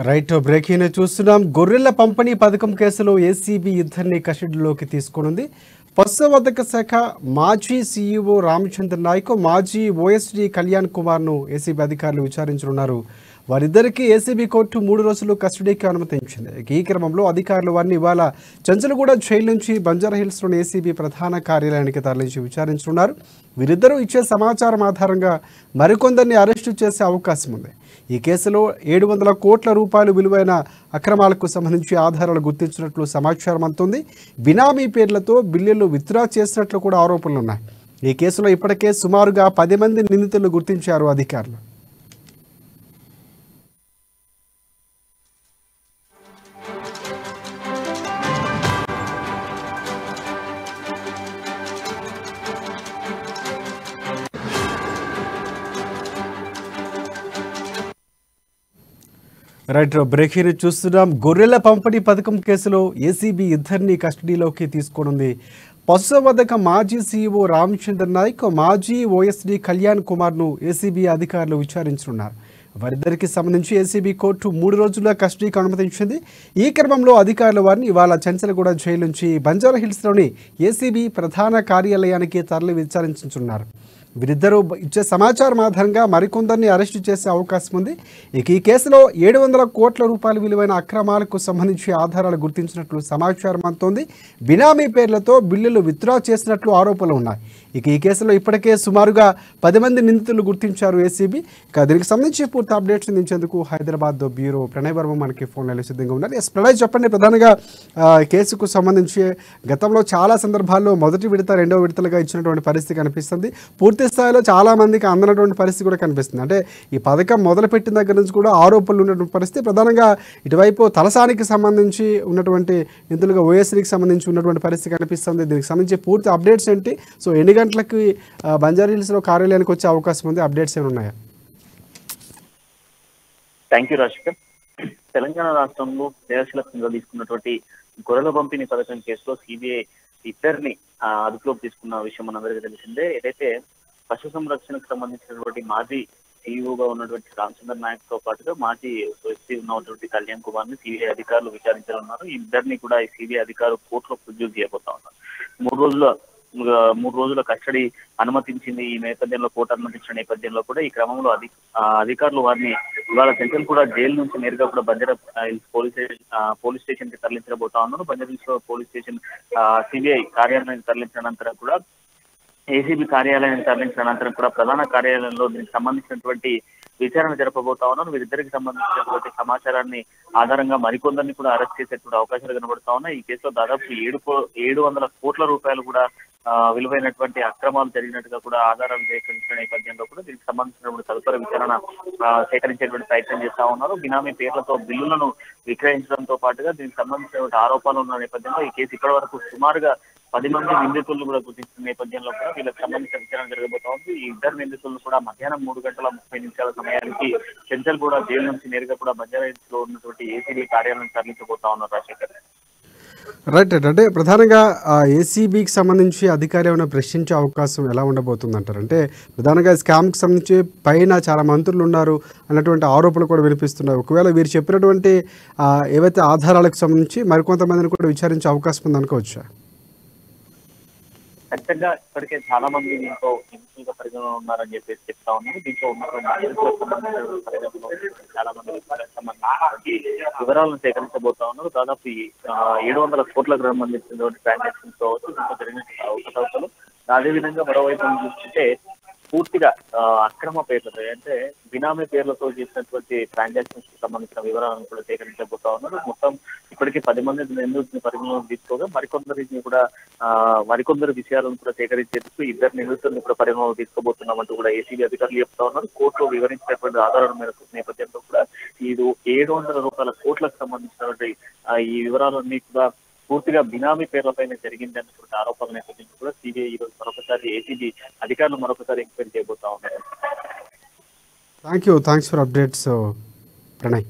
Right breaking చూస్తున్నాం. గొర్రెల పంపిణీ పథకం కేసులో ఏసీబీ ఇద్దరిని కస్టడీలోకి తీసుకునుంది. పశుసంవర్ధక శాఖ మాజీ సీఈఓ రామచంద్ర నాయక్, మాజీ ఓఎస్డీ కళ్యాణ్ కుమార్ను ఏసీబీ అధికారులు విచారించనున్నారు. వారిద్దరికీ ఏసీబీ కోర్టు 3 రోజులు కస్టడీకి అనుమతించింది. ఈ క్రమంలో అధికారులు వారిని ఇవాళ చంచలగూడ జైలు నుంచి బంజారాహిల్స్లోని ఏసీబీ ప్రధాన కార్యాలయానికి తరలించి విచారించనున్నారు. వీరిద్దరూ ఇచ్చే సమాచారం ఆధారంగా మరికొందరిని అరెస్టు చేసే అవకాశం ఉంది. ఈ కేసులో 700 కోట్ల రూపాయలు విలువైన అక్రమాలకు సంబంధించి ఆధారాలు గుర్తించినట్లు సమాచారం అందుతుంది. బినామీ పేర్లతో బిల్లులు విత్డ్రా చేసినట్లు కూడా ఆరోపణలున్నాయి. ఈ కేసులో ఇప్పటికే సుమారుగా 10 మంది నిందితులను గుర్తించారు అధికారులు. రైట్ బ్రేకింగ్ చూస్తున్నాం. గొర్రెల పంపిణీ పథకం కేసులో ఏసీబీ ఇద్దరిని కస్టడీలోకి తీసుకునుంది. పశుసంవర్ధక మాజీ సీఈఓ రామచంద్ర నాయక్, మాజీ ఓఎస్డీ కళ్యాణ్ కుమార్ను ఏసీబీ అధికారులు విచారించనున్నారు. వారిద్దరికి సంబంధించి ఏసీబీ కోర్టు 3 రోజుల కస్టడీకి అనుమతించింది. ఈ క్రమంలో అధికారులు వారిని ఇవాళ చంచలగూడ జైలు నుంచి బంజారాహిల్స్లోని ఏసీబీ ప్రధాన కార్యాలయానికి తరలి విచారించున్నారు. వీరిద్దరూ ఇచ్చే సమాచారం ఆధారంగా మరికొందరిని అరెస్టు చేసే అవకాశం ఉంది. ఇక ఈ కేసులో 700 కోట్ల రూపాయల విలువైన అక్రమాలకు సంబంధించి ఆధారాలు గుర్తించినట్లు సమాచారం అందుతోంది. బినామీ పేర్లతో బిల్లులు విత్డ్రా చేసినట్లు ఆరోపణలు ఉన్నాయి. ఇక ఈ కేసులో ఇప్పటికే సుమారుగా 10 మంది నిందితులు గుర్తించారు ఏసీబీ. ఇక దీనికి సంబంధించి పూర్తి అప్డేట్స్ అందించేందుకు హైదరాబాద్ బ్యూరో ప్రణయ్ వర్మ మనకి ఫోన్లో సిద్ధంగా ఉన్నారు. ప్రణయ్, చెప్పండి, ప్రధానంగా కేసుకు సంబంధించి గతంలో చాలా సందర్భాల్లో మొదటి విడత, రెండవ విడతలుగా ఇచ్చినటువంటి పరిస్థితి కనిపిస్తుంది. పూర్తి స్థాయిలో చాలా మందికి అందనటువంటి పరిస్థితి కూడా కనిపిస్తుంది. అంటే ఈ పథకం మొదలుపెట్టిన దగ్గర నుంచి కూడా ఆరోపణలు ఉన్నటువంటి పరిస్థితి. ప్రధానంగా ఇటువైపు తలసానికి సంబంధించి ఉన్నటువంటి నిధులుగా ఓఎస్డీకి సంబంధించి ఉన్నటువంటి పరిస్థితి కనిపిస్తుంది. దీనికి సంబంధించి పూర్తి అప్డేట్స్ ఏంటి? సో ఎన్ని గంటలకి బంజారాహిల్స్లో కార్యాలయానికి వచ్చే అవకాశం ఉంది? అప్డేట్స్ ఏమి ఉన్నాయా? Thank you Rajasekhar. తెలంగాణ రాష్ట్రంలో క్రియాశీలకంగా తీసుకున్నటువంటి గొర్రెల పంపిణీ పథకం కేసులో సిబిఐ ఇద్దరిని అదుపులోకి తీసుకున్న విషయం మనందరికీ తెలిసిందే. ఏదైతే పశు సంరక్షణకు సంబంధించినటువంటి మాజీ సీఈఓగా ఉన్నటువంటి రామచంద్ర నాయక్ తో పాటుగా మాజీ ఓఎస్డీ ఉన్నటువంటి కళ్యాణ్ కుమార్ ని సిబిఐ అధికారులు విచారించనున్నారు. ఈ ఇద్దరిని కూడా ఈ సిబిఐ అధికారులు కోర్టులో ప్రొడ్యూస్ చేయబోతా ఉన్నారు. 3 రోజుల కస్టడీ అనుమతించింది. ఈ నేపథ్యంలో కోర్టు అనుమతించిన నేపథ్యంలో కూడా ఈ క్రమంలో అధికారులు వారిని ఇవాళ సెంట్రల్ కూడా జైలు నుంచి నేరుగా కూడా బంజారాహిల్స్ పోలీస్ స్టేషన్ కి తరలించబోతా ఉన్నారు. బంజారాహిల్స్ పోలీస్ స్టేషన్ సిబిఐ కార్యాలయానికి తరలించిన అనంతరం కూడా ఏసీబీ కార్యాలయానికి తరలించిన అనంతరం కూడా ప్రధాన కార్యాలయంలో దీనికి సంబంధించినటువంటి విచారణ జరపబోతా ఉన్నారు. వీరిద్దరికి సంబంధించినటువంటి సమాచారాన్ని ఆధారంగా మరికొందరిని కూడా అరెస్ట్ చేసేటువంటి అవకాశాలు కనబడతా ఉన్నాయి. ఈ కేసులో దాదాపు 700 కోట్ల రూపాయలు కూడా విలువైనటువంటి అక్రమాలు జరిగినట్టుగా కూడా ఆధారాలు సేకరించిన నేపథ్యంలో కూడా దీనికి సంబంధించినటువంటి తదుపరి విచారణ సేకరించేటువంటి ప్రయత్నం చేస్తా ఉన్నారు. బినామీ పేర్లతో బిల్లులను విక్రయించడంతో పాటుగా దీనికి సంబంధించినటువంటి ఆరోపణలు ఉన్న నేపథ్యంలో ఈ కేసు ఇప్పటి వరకు సుమారుగా 10 మంది నిందితులను కూడా గుర్తించిన నేపథ్యంలో కూడా వీళ్ళకి సంబంధించిన విచారణ జరగబోతా ఉంది. ఈ ఇద్దరు నిందితులను కూడా మధ్యాహ్నం 3:30 సమయానికి చంచల్గూడ జైలు నుంచి నేరుగా కూడా బంజారాహిల్స్ లో ఉన్నటువంటి ఏసీబీ కార్యాలయం తరలించబోతా ఉన్నారు రాజశేఖర్. రైట్. అంటే ప్రధానంగా ఏసీబీకి సంబంధించి అధికారి ఏమైనా ప్రశ్నించే అవకాశం ఎలా ఉండబోతుంది అంటారు? అంటే ప్రధానంగా స్కామ్కి సంబంధించి పైన చాలా మంత్రులు ఉన్నారు అన్నటువంటి ఆరోపణలు కూడా వినిపిస్తున్నాయి. ఒకవేళ వీరు చెప్పినటువంటి ఏవైతే ఆధారాలకు సంబంధించి మరికొంతమందిని కూడా విచారించే అవకాశం ఉంది అనుకోవచ్చా? ఖచ్చితంగా ఇప్పటికే చాలా మంది దీంట్లో నిందితులుగా పరిగణలో ఉన్నారని చెప్పేసి చెప్తా ఉన్నారు. దీంట్లో ఉన్నటువంటి చాలా మంది వివరాలను సేకరించబోతా ఉన్నారు. దాదాపు 700 కోట్లకు సంబంధించినటువంటి ట్రాన్సాక్షన్స్ కావచ్చు, దీంట్లో జరిగిన అవకతవకలు. అదేవిధంగా మరోవైపు చూస్తుంటే పూర్తిగా అక్రమ పేర్లతో అంటే బినామీ పేర్లతో చేసినటువంటి ట్రాన్సాక్షన్స్ కి సంబంధించిన వివరాలను కూడా సేకరించబోతా ఉన్నారు. మొత్తం ఇప్పటికీ 10 మంది నిందితులను పరిగణలోకి తీసుకోగా మరికొందరి విషయాలను కూడా సేకరించేందుకు ఇద్దరు నిందితులను కూడా పరిగణలోకి తీసుకోబోతున్నామంటూ కూడా ఏసీబీ అధికారులు చెప్తా ఉన్నారు. కోర్టులో వివరించినటువంటి ఆధారాల మేరకు నేపథ్యంలో కూడా ఇది 700 కోట్లకు సంబంధించినటువంటి ఈ వివరాలన్నీ కూడా పూర్తిగా బినామీ పేర్లపైన జరిగింది అన్నటువంటి ఆరోపణల నేపథ్యంలో కూడా సిబిఐ ఈ రోజు మరొకసారి ఏసీబీ అధికారులు మరొకసారి ఎంక్వైరీ చేయబోతా ఉన్నారు. Thanks for updates Pranay.